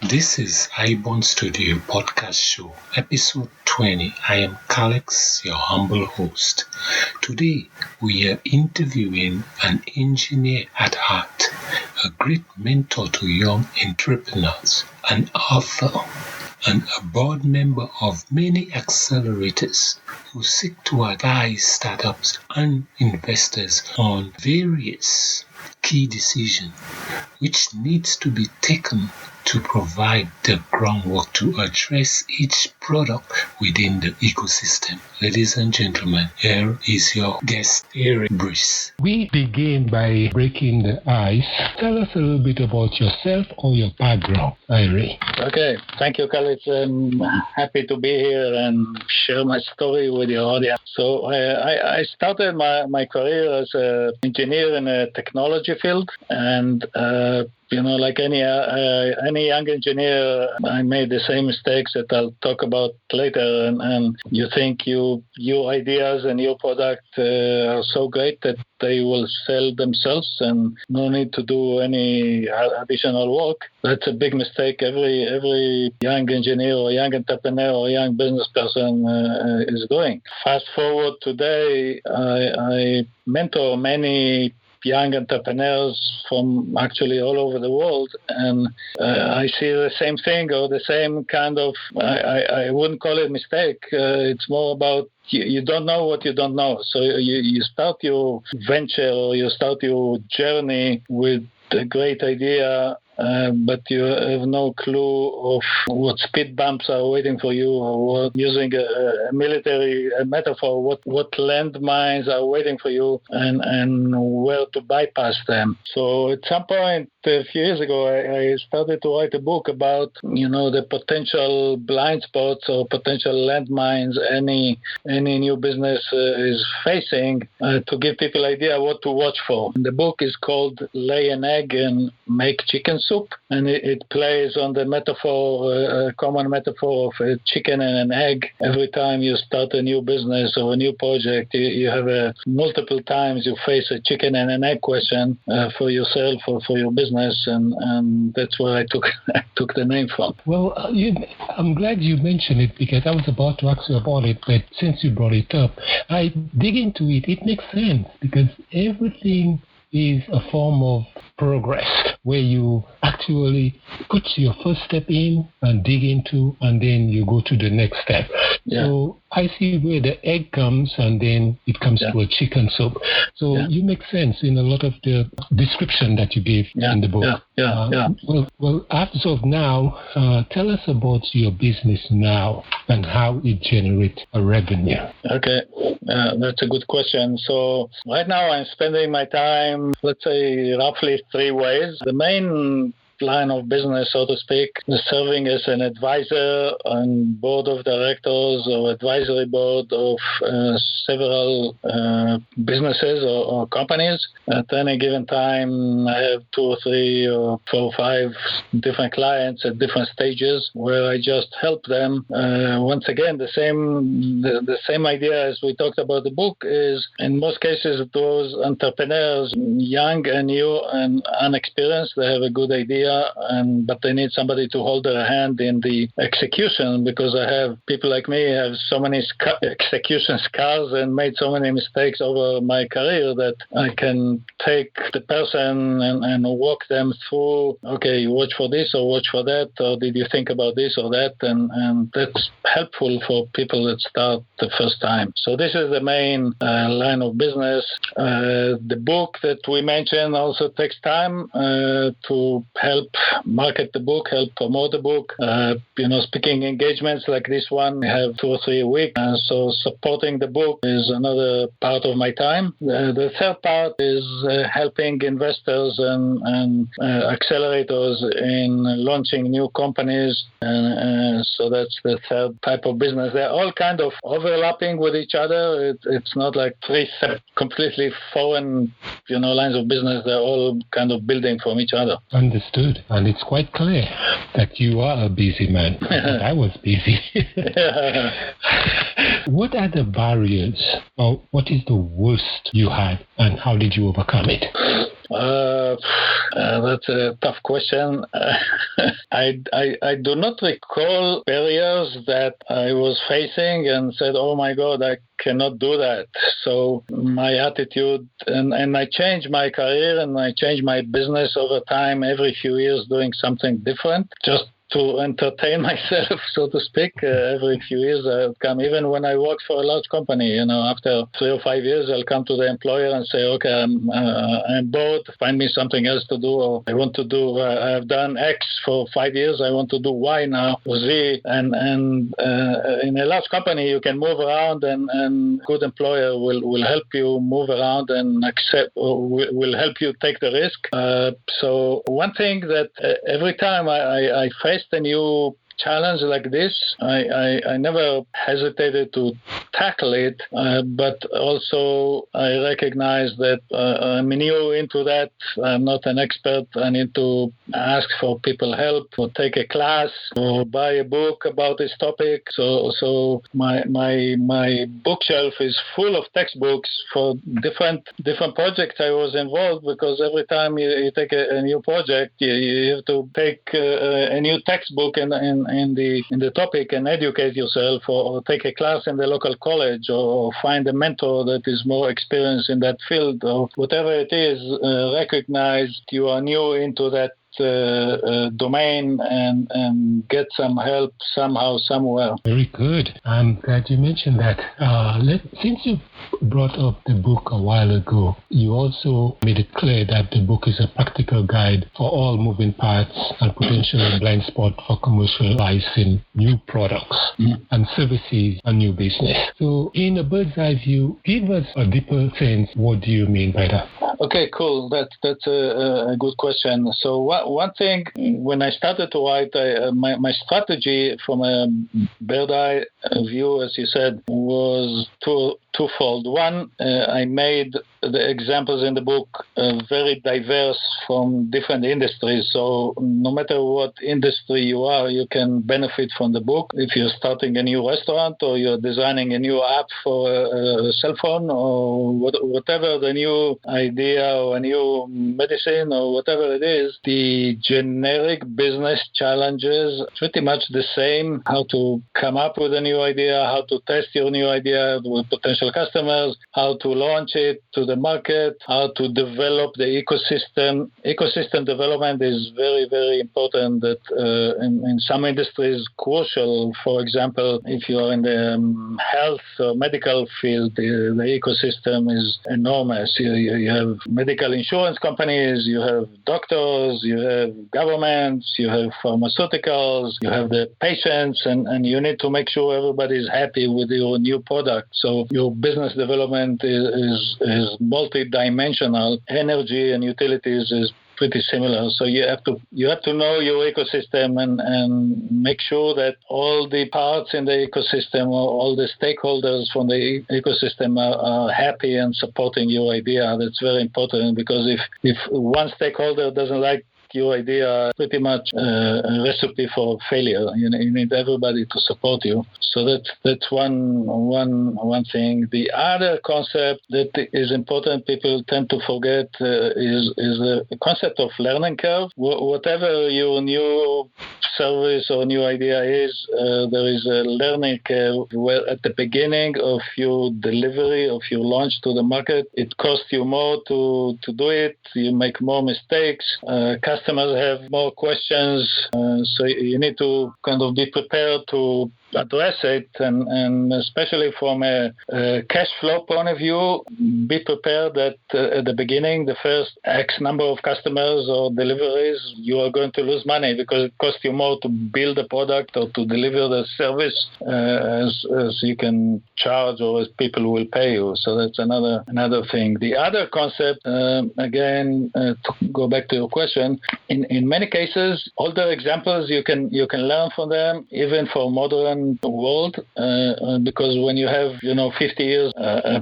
This is iBond Studio Podcast Show, Episode 20. I am Calix, your humble host. Today, we are interviewing an engineer at heart, a great mentor to young entrepreneurs, an author, and a board member of many accelerators who seek to advise startups and investors on various key decisions which needs to be taken to provide the groundwork to address each product within the ecosystem. Ladies and gentlemen, here is your guest, Eric Brice. We begin by breaking the ice. Tell us a little bit about yourself or your background, Eric. Okay, thank you, Khalid. I'm happy to be here and share my story with your audience. So I started my career as an engineer in a technology field, and like any young engineer, I made the same mistakes that I'll talk about later. And you think your ideas and your product are so great that they will sell themselves and no need to do any additional work. That's a big mistake every young engineer or young entrepreneur or young business person is doing. Fast forward today, I mentor many young entrepreneurs from actually all over the world, and I see the same thing or the same kind of, I wouldn't call it mistake. It's more about you don't know what you don't know. So you start your venture or you start your journey with a great idea, but you have no clue of what speed bumps are waiting for you, or what, using a military metaphor, what landmines are waiting for you, and where to bypass them. So at some point a few years ago, I started to write a book about the potential blind spots or potential landmines any new business is facing, to give people idea what to watch for. And the book is called Lay an Egg and Make Chicken Soup, and it plays on the metaphor, common metaphor of a chicken and an egg. Every time you start a new business or a new project, you have multiple times you face a chicken and an egg question for yourself or for your business, and that's where I took the name from. Well, I'm glad you mentioned it, because I was about to ask you about it, but since you brought it up, I dig into it. It makes sense, because everything is a form of progress where you actually put your first step in and dig into, and then you go to the next step. Yeah. So I see where the egg comes, and then it comes to a chicken soup. So you make sense in a lot of the description that you gave in the book. Well, as of now, tell us about your business now and how it generates a revenue. Okay, that's a good question. So right now I'm spending my time, let's say, roughly 3 ways. The main line of business, so to speak, is serving as an advisor on board of directors or advisory board of several businesses or companies. At any given time, I have 2 or 3 or 4 or 5 different clients at different stages where I just help them. Once again, the same idea as we talked about the book is, in most cases, those entrepreneurs, young and new and unexperienced, they have a good idea, but they need somebody to hold their hand in the execution, because I have people like me have so many execution scars and made so many mistakes over my career that I can take the person and walk them through, okay, you watch for this or watch for that, or did you think about this or that, and that's helpful for people that start the first time. So this is the main line of business. The book that we mentioned also takes time to help market the book, help promote the book. Speaking engagements like this one, we have 2 or 3 a week. So supporting the book is another part of my time. The third part is helping investors and accelerators in launching new companies. So that's the third type of business. They're all kind of overlapping with each other. It's not like 3 completely foreign lines of business. They're all kind of building from each other. Understood. And it's quite clear that you are a busy man. I was busy. What are the barriers, or what is the worst you had, and how did you overcome it? That's a tough question. I do not recall barriers that I was facing and said, oh my God, I cannot do that. So my attitude, and I changed my career and I changed my business over time, every few years doing something different, just to entertain myself, so to speak. Every few years I'll come, even when I worked for a large company, after 3 or 5 years, I'll come to the employer and say, okay, I'm bored, find me something else to do, or I want to do, I've done X for 5 years, I want to do Y now, or Z. And in a large company, you can move around, and good employer will help you move around and accept, or will help you take the risk. So one thing that every time I faced a new challenge like this, I never hesitated to tackle it, but also I recognize that I'm new into that. I'm not an expert. I need to ask for people help, or take a class, or buy a book about this topic. So my bookshelf is full of textbooks for different projects I was involved, because every time you take a new project, you have to take a new textbook in the topic and educate yourself, or take a class in the local college, or find a mentor that is more experienced in that field, or whatever it is. Recognize you are new into that domain, and get some help somehow, somewhere. Very good. I'm glad you mentioned that. Since you brought up the book a while ago, you also made it clear that the book is a practical guide for all moving parts and potential blind spot for commercializing new products and services and new business. So in a bird's eye view, give us a deeper sense. What do you mean by that? Okay, cool. That's a good question. So one thing, when I started to write, my strategy from a bird eye view, as you said, was twofold. One, I made the examples in the book very diverse from different industries. So no matter what industry you are, you can benefit from the book. If you're starting a new restaurant, or you're designing a new app for a cell phone, or whatever the new idea, or a new medicine, or whatever it is, the generic business challenges pretty much the same. How to come up with a new idea, how to test your new idea with potential customers, how to launch it to the market, how to develop the ecosystem. Ecosystem development is very, very important. That in some industries crucial. For example, if you are in the health or medical field, the ecosystem is enormous. You have medical insurance companies, you have doctors, you have governments, you have pharmaceuticals, you have the patients, and you need to make sure everybody is happy with your new product. So your business development is multi-dimensional. Energy and utilities is pretty similar. So you have to know your ecosystem and make sure that all the parts in the ecosystem, or all the stakeholders from the ecosystem are happy and supporting your idea. That's very important, because if one stakeholder doesn't like your idea, pretty much a recipe for failure. You need everybody to support you. So that's one thing. The other concept that is important, people tend to forget, is the concept of learning curve. Whatever your new service or new idea is, there is a learning curve where at the beginning of your delivery, of your launch to the market, it costs you more to do it. You make more mistakes. Customers have more questions, so you need to kind of be prepared to address it, and especially from a cash flow point of view, be prepared that at the beginning, the first X number of customers or deliveries, you are going to lose money, because it costs you more to build a product or to deliver the service as you can charge, or as people will pay you. So that's another thing. The other concept, again, to go back to your question, in many cases, older examples, you can learn from them, even for modern world, because when you have 50 years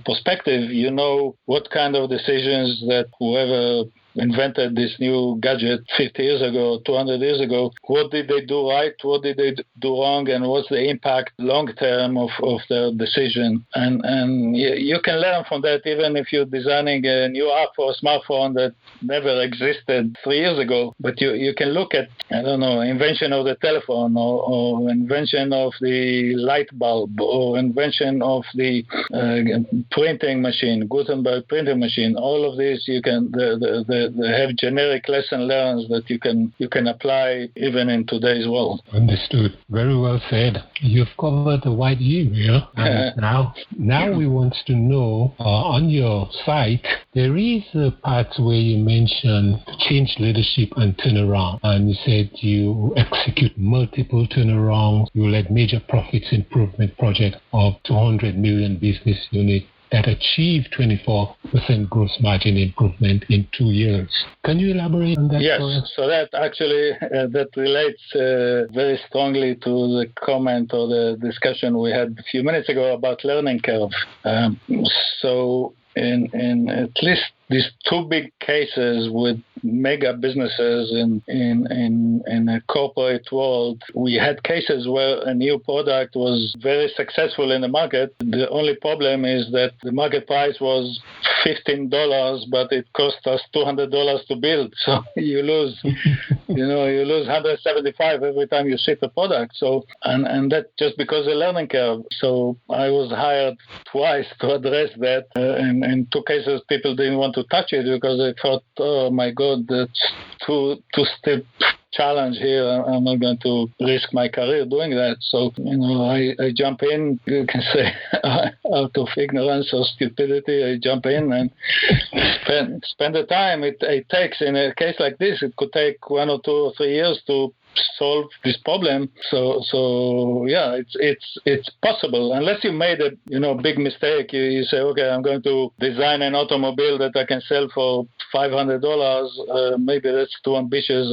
perspective, you know what kind of decisions that whoever invented this new gadget 50 years ago, 200 years ago, what did they do right, what did they do wrong, and what's the impact long term of their decision. And you can learn from that even if you're designing a new app for a smartphone that never existed 3 years ago. But you can look at, I don't know, invention of the telephone or invention of the light bulb or invention of the printing machine, Gutenberg printing machine. All of these you can they have generic lesson learned that you can apply even in today's world. Understood. Very well said. You've covered a wide area. And now we want to know, on your site, there is a part where you mention change leadership and turnaround. And you said you execute multiple turnarounds. You led major profits improvement project of 200 million business unit that achieved 24% gross margin improvement in 2 years. Can you elaborate on that? Yes, so that actually that relates very strongly to the comment or the discussion we had a few minutes ago about learning curve. So in at least these two big cases with mega businesses in a corporate world, we had cases where a new product was very successful in the market. The only problem is that the market price was $15, but it cost us $200 to build. So you lose, you lose $175 every time you ship a product. So and that just because of the learning curve. So I was hired twice to address that. In two cases, people didn't want to touch it because they thought, oh my God, that's too steep challenge here. I'm not going to risk my career doing that. So, I jump in, you can say, out of ignorance or stupidity, I jump in and spend the time it takes. In a case like this, it could take 1 or 2 or 3 years to solve this problem. So yeah, it's possible unless you made a big mistake. You say, okay, I'm going to design an automobile that I can sell for $500. Maybe that's too ambitious.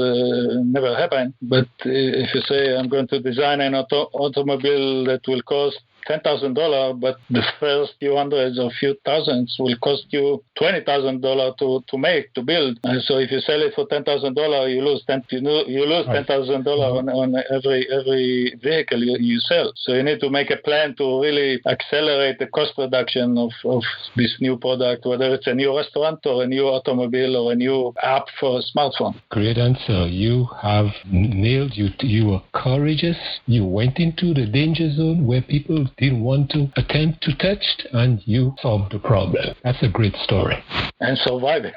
Never happen. But if you say I'm going to design an automobile that will cost $10,000, but the first few hundreds or few thousands will cost you $20,000 to build. And so if you sell it for $10,000, you lose $10,000 on every vehicle you sell. So you need to make a plan to really accelerate the cost reduction of this new product, whether it's a new restaurant or a new automobile or a new app for a smartphone. Great answer. You have nailed it. You were courageous. You went into the danger zone where people didn't want to attempt to touch, and you solved the problem. That's a great story. And surviving.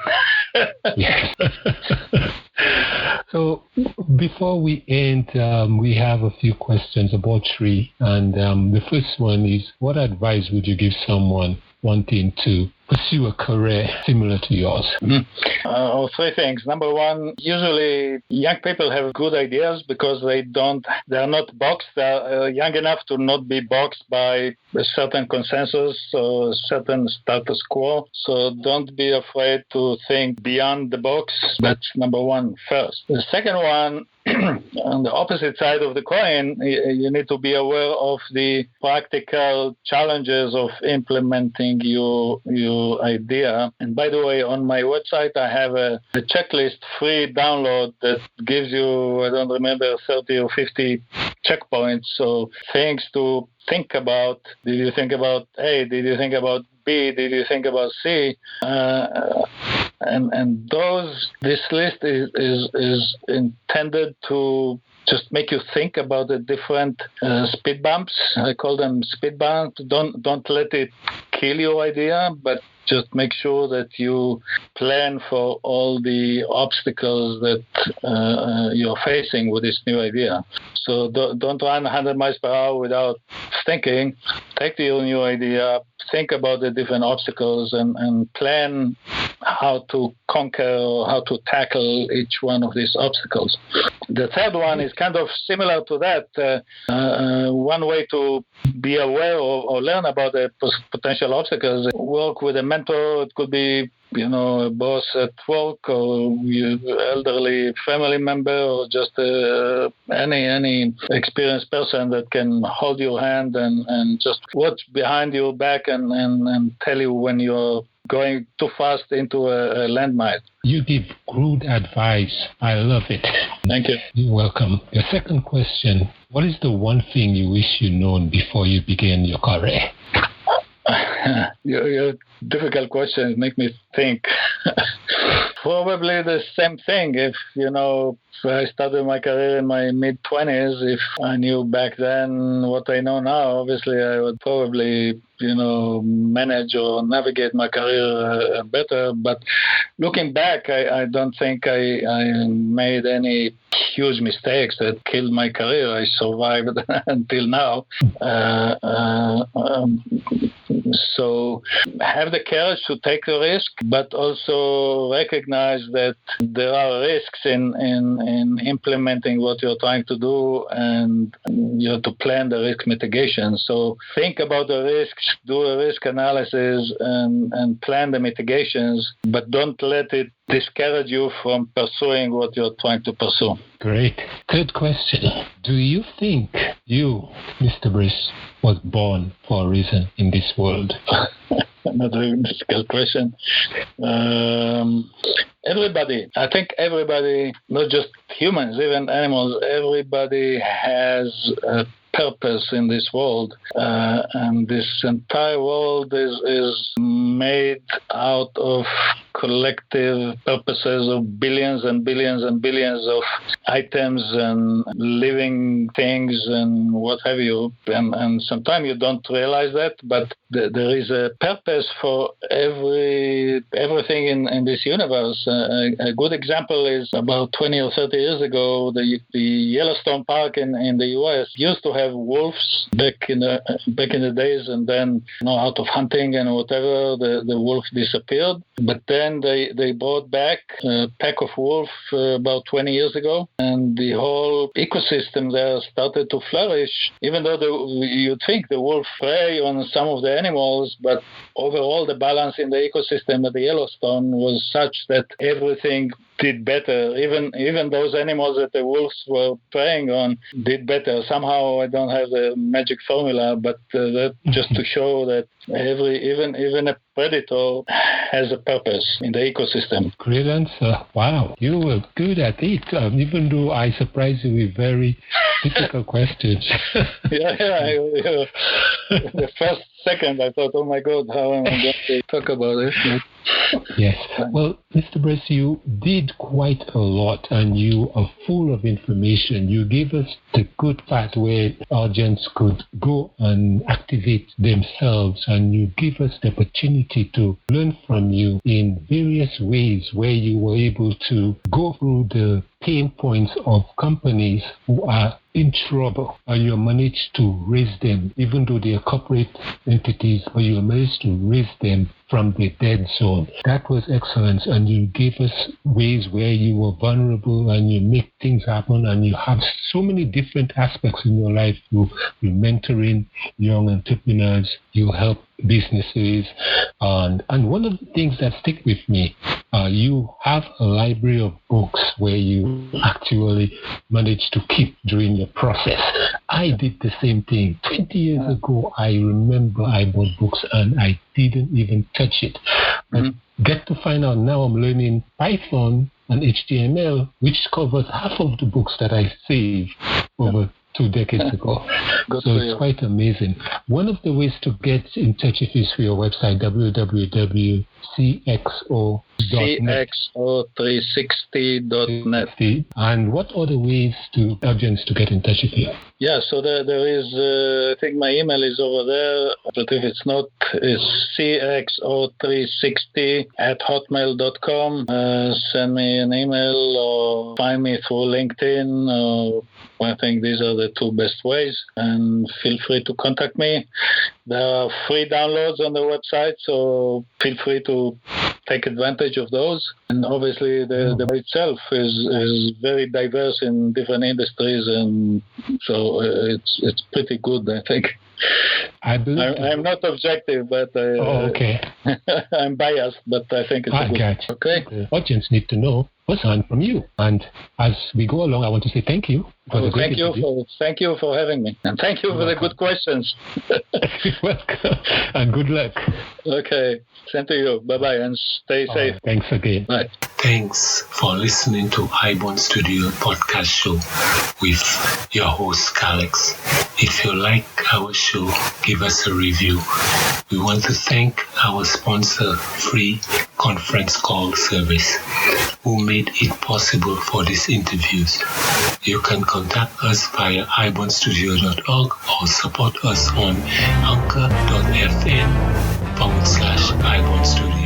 Yes. So before we end, we have a few questions, about 3. And the first one is, what advice would you give someone wanting to pursue a career similar to yours? 3 things. Number 1, usually young people have good ideas because they're not boxed. They're young enough to not be boxed by a certain consensus or certain status quo. So don't be afraid to think beyond the box. That's number 1 first. The second one, on the opposite side of the coin, you need to be aware of the practical challenges of implementing your idea. And by the way, on my website, I have a checklist free download that gives you, I don't remember, 30 or 50 checkpoints. So things to think about. Did you think about A? Did you think about B? Did you think about C? And this list is intended to just make you think about the different speed bumps. I call them speed bumps. Don't let it kill your idea, but just make sure that you plan for all the obstacles that you're facing with this new idea. So don't run 100 miles per hour without thinking. Take your new idea, think about the different obstacles, and plan how to conquer or how to tackle each one of these obstacles. The third one is kind of similar to that. One way to be aware or learn about the potential obstacles, work with a mentor. It could be a boss at work, or elderly family member, or just any experienced person that can hold your hand and just watch behind your back and tell you when you're going too fast into a landmine. You give good advice. I love it. Thank you. You're welcome. Your second question, what is the one thing you wish you'd known before you began your career? Your difficult questions make me think. Probably the same thing. If I started my career in my mid-20s, if I knew back then what I know now, obviously I would probably manage or navigate my career better. But looking back, I don't think I made any huge mistakes that killed my career. I survived until now. So have the courage to take the risk, but also recognize that there are risks in implementing what you're trying to do, and you have to plan the risk mitigation. So think about the risks, do a risk analysis, and plan the mitigations, but don't let it discourage you from pursuing what you're trying to pursue. Great. Third question. Do you think you, Mr. Brice, was born for a reason in this world? Another difficult question. Everybody, I think everybody, not just humans, even animals, everybody has a purpose in this world, and this entire world is made out of collective purposes of billions and billions and billions of items and living things and what have you. And sometimes you don't realize that, but there is a purpose for everything in this universe. A good example is about 20 or 30 years ago, the Yellowstone Park in the U.S. used to have wolves back in the days, and then out of hunting and whatever, the wolf disappeared. But then they brought back a pack of wolves about 20 years ago, and the whole ecosystem there started to flourish, even though you'd think the wolf prey on some of the animals, but overall the balance in the ecosystem at the Yellowstone was such that everything did better. Even those animals that the wolves were preying on did better. Somehow I don't have the magic formula, but that just to show that even a predator has a purpose in the ecosystem. Great answer. Wow, you were good at it, even though I surprised you with very difficult questions. Yeah. The first second I thought, oh my God, how am I going to talk about this? Yes. Well, Mr. Brice, you did quite a lot, and you are full of information. You gave us the good part where audience could go and activate themselves, and you give us the opportunity to learn from you in various ways where you were able to go through the pain points of companies who are in trouble, and you managed to raise them, even though they are corporate entities, but you managed to raise them from the dead zone. That was excellence, and you gave us ways where you were vulnerable and you make things happen, and you have so many different aspects in your life. You're mentoring young entrepreneurs, you help businesses, and one of the things that stick with me, you have a library of books where you actually managed to keep during your process. I did the same thing. 20 years ago, I remember I bought books and I didn't even touch it. But get to find out now I'm learning Python and HTML, which covers half of the books that I saved over 2 decades ago. So it's quite amazing. One of the ways to get in touch with you is through your website, www.cxo360.net. And what other ways to audience to get in touch with you? Yeah, so there is, I think my email is over there, but if it's not, it's cxo360@hotmail.com. Send me an email or find me through LinkedIn. I think these are the two best ways, and feel free to contact me. There are free downloads on the website, so feel free to take advantage of those. And obviously the web itself is very diverse in different industries, and so it's pretty good, I think. I'm not objective, but okay. I'm biased, but I think it's good. Got you. Okay. The audience need to know firsthand from you. And as we go along, I want to say thank you. Thank you for having me, and thank you for the good questions. You're welcome, and good luck. Okay, same to you. Bye-bye, and stay safe. Thanks again. Bye. Thanks for listening to iBond Studio podcast show with your host, Alex. If you like our show, give us a review. We want to thank our sponsor, Free Conference Call Service, who made it possible for these interviews. You can contact us via ibondstudio.org or support us on anchor.fm/ibondstudio.